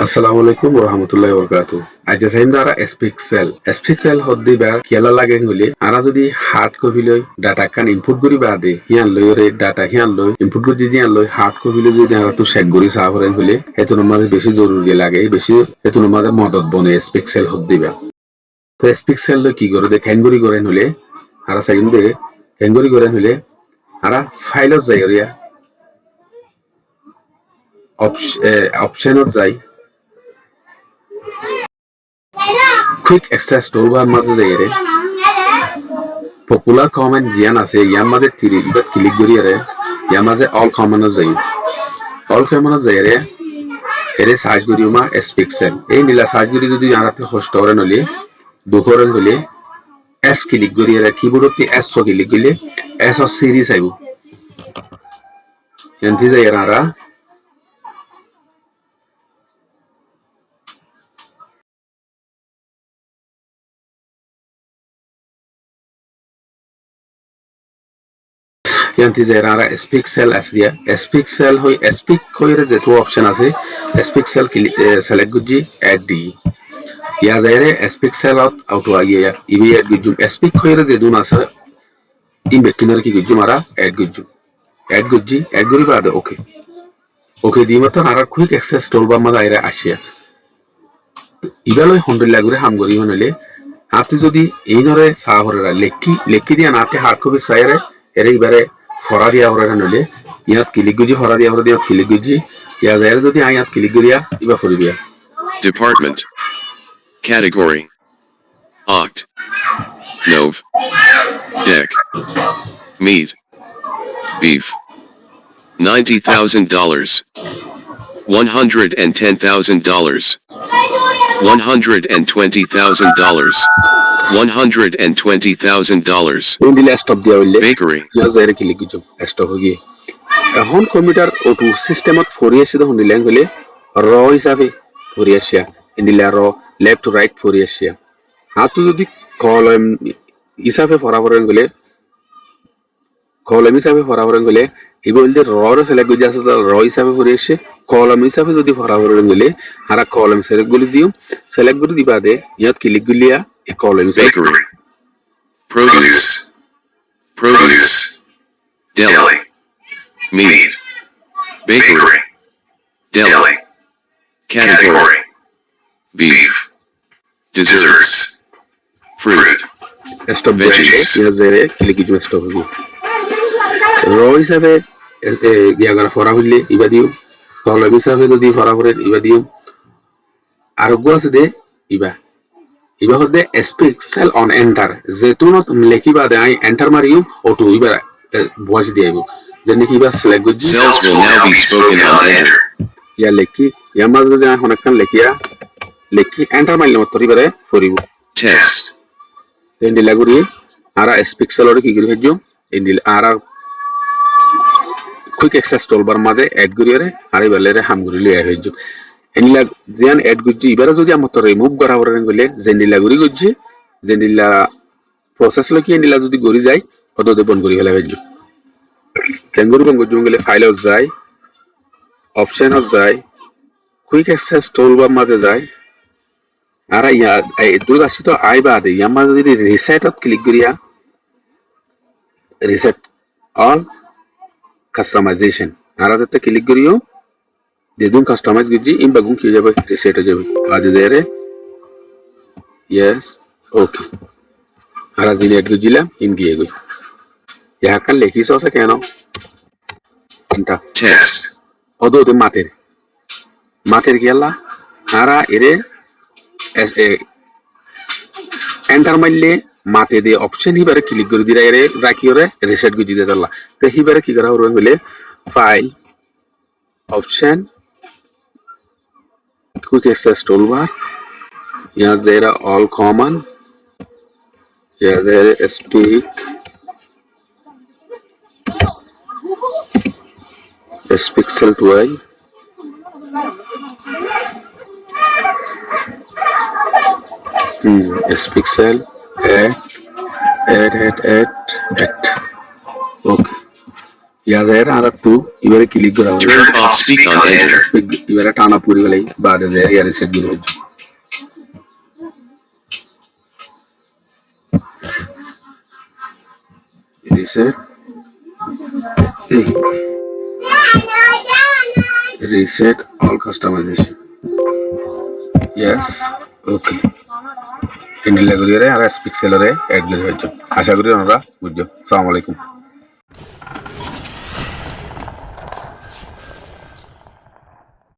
Assalamualaikum warahmatullahi wabarakatuh. Aja saindara S-Pixel hoddi ba kiala lage ngule ara jodi hard copy loy data kan input guri bade hian loy re data hian loy input guri hian loy hard copy loy jodi ara to check guri sa horen hole hetun mare beshi joruri lage beshi hetun mare modot bone S-Pixel hoddi ba to S-Pixel lo ki gore de kenguri goren hole ara second de kenguri goren hole ara file jairia option jai quick access toolbar মাঝে যাইরে popular comment জিয়ান আছে ইয়ার মাঝে তিরিbat click করিরে ইয়ার মাঝে all common যাই all common যাইরে এরে search করিউমা S-Pixel এই নিলা search করি যদি জানাতে হোস্ট করে নলি দুকরেন হলে s ক্লিক করিরে কিবোর্ডতে s ক্লিক করলে s অফ সিরিজ আইব anti যাইরা yanti zera S-Pixel asliya S-Pixel hoy S-Pic hoyre jetu option ase S-Pixel select guji add di ya zaire S-Pixel auto agiya ibi add gujum S-Pic hoyre jedun asa imbe kinar ki gujum ara add guji add guri bade okay di mata ara quick access toolbar ma daire ashiya ibaloy alhamdulillah gure ham gori honele আপনি যদি এই ধরে সাহরেরা লেখি দিয়া নাতে hard copy সাইরে এরে ইবারে ফরা দিয়া হরে নলে ইয়াত ক্লিক গুজি ফরা দিয়া হরে দিয়া ক্লিক গুজি ইয়া জায়রে যদি আয়াত ক্লিক করিয়া ইবা ফরিবিয়া department category oct nov deck meat beef $90,000 $110,000 $120,000 $120,000 only last of the bakery ya zaire click gujo stop hogi এখন কম্পিউটার অটো সিস্টেমত ফরিয়াছে দেখুন দিলেন হলে র হিসাবে ফরিয়াছিয়া ইন্দিলা র লেফট টু রাইট ফরিয়াছিয়া হাতু যদি কলম হিসাবে ফরাফরেন গলে কলম হিসাবে ফরাফরেন গলে ইবলতে র র সিলেক্ট গজি আছে র হিসাবে ফরিয়াছে কলম হিসাবে যদি ফরাফরেন গলে হারা কলম সিলেক্ট গলি দিও সিলেক্ট গলি দিবা দে ইয়াত ক্লিক গলিয়া এ কলম bakery produce deli meat bakery deli category beef desserts fruit veggies ya zaire click gujo stop hogi র হিসাবে ইয়াগারা ফরা হইলে ইবা দিও কলম হিসাবে যদি ফরা করে ইবা দিও আর গোস দে ইবা হদে S-Pixel on enter যেতুনত লেখিবা দে আই এন্টার মারিও অটো ইবা ভয়েস দিইব যেনে কি ইবা সিলেক্ট গুজি cells will now be spoken on enter ইয়া লেখি ইয়া মাঝে যদি হনকান লেখি এন্টার মারলে মত ইবারে ফরিব text এন্ডি লাগুরি আরা S-Pixel ওরে কি করি হেজো এন্ডি আরা quick access toolbar মাঝে অ্যাড করিরে আরে বেলেরে হাম করি লিয়া হইজু এনিলা জিয়ান অ্যাড গুজি ইবারে যদি আমত রিমুভ করা হরেন গলে জেন্ডিলা গুরি গুজি জেন্ডিলা প্রসেস লকি এনিলা যদি গরি যায় অদদে বন করি ফেলা হইজু কেঙ্গুরু বন গুজি গলে ফাইল যায় অপশন যায় quick access toolbar মাঝে যায় আরা ইয়া দুর আসি তো আইবা দে ইয়ামা যদি রিসেটত ক্লিক করিয়া reset all customization ara jate click koriyo dedun customize giji in bagun ki jabe reset ho jabe aaj dere yes okay ara generate gijila in giye goi yaha kan lekhi so se keno enta text odo de mater gela ara ere as a enter maille माते दे option ही बारे click कर दिरा रे राखियो रे reset Guzzi दे दला ते ही बारे की करा होरन बोले file option quick access toolbar यहाँ जेरा ऑल कॉमन यहाँ जेरा S-Pixel 2i S-Pixel add okay ya zaira ara tu ibare click kora turn off speak on enter এবারে টানা পুরি গেলেই বাদে যে এরিয়া রিসেট গুলো reset reset all customization yes okay ইন্ডিলা করিয়ে আর এস পিক্সেলরে অ্যাড করে হয়েছে আশা করি ওনারা বুঝছো আসসালামু আলাইকুম